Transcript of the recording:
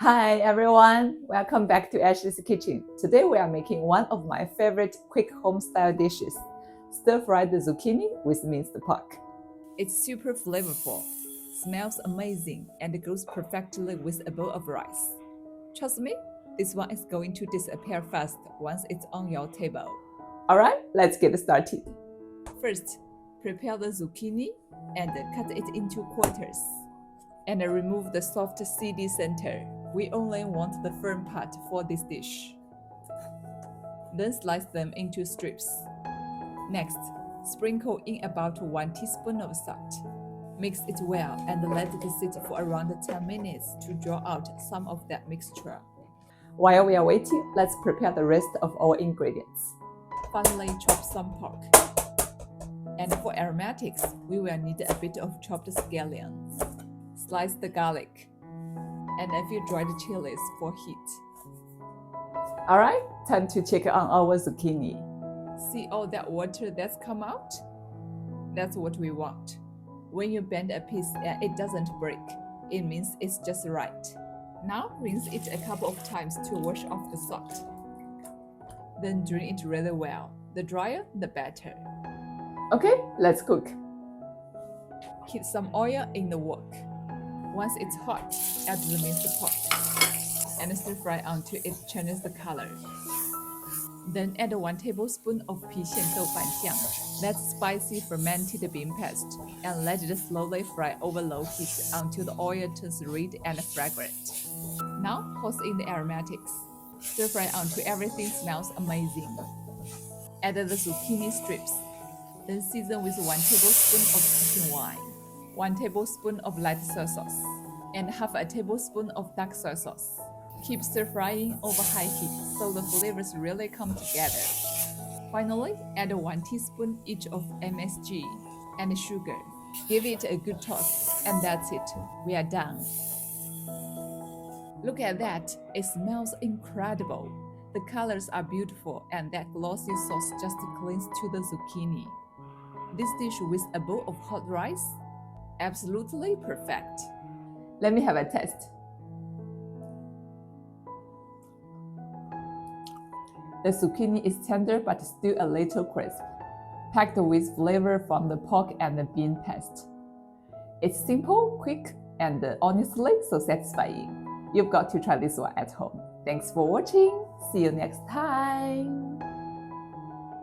Hi everyone, welcome back to Ashley's Kitchen. Today we are making one of my favorite quick home-style dishes, stir-fried zucchini with minced pork. It's super flavorful, smells amazing, and goes perfectly with a bowl of rice. Trust me, this one is going to disappear fast once it's on your table. Alright, let's get started. First, prepare the zucchini and cut it into quarters. And remove the soft seedy center. We only want the firm part for this dish. Then slice them into strips. Next, sprinkle in about 1 teaspoon of salt. Mix it well and let it sit for around 10 minutes to draw out some of that mixture. While we are waiting, let's prepare the rest of our ingredients. Finally, chop some pork. And for aromatics, we will need a bit of chopped scallions. Slice the garlic and a few dried chilies for heat. Alright, time to check on our zucchini. See all that water that's come out? That's what we want. When you bend a piece and it doesn't break, it means it's just right. Now rinse it a couple of times to wash off the salt. Then drain it really well. The drier, the better. Okay, let's cook. Heat some oil in the wok. Once it's hot, add the minced pork and stir fry until it changes the color. Then add 1 tablespoon of doubanjiang, that's spicy fermented bean paste, and let it slowly fry over low heat until the oil turns red and fragrant. Now toss in the aromatics. Stir fry until everything smells amazing. Add the zucchini strips. Then season with 1 tablespoon of cooking wine, 1 tablespoon of light soy sauce, and half a tablespoon of dark soy sauce. Keep stir-frying over high heat so the flavors really come together. Finally, add 1 teaspoon each of MSG and sugar. Give it a good toss, and that's it. We are done. Look at that, it smells incredible. The colors are beautiful, and that glossy sauce just clings to the zucchini. This dish with a bowl of hot rice? Absolutely perfect. Let me have a taste. The zucchini is tender but still a little crisp, packed with flavor from the pork and the bean paste. It's simple, quick, and honestly so satisfying. You've got to try this one at home. Thanks for watching. See you next time.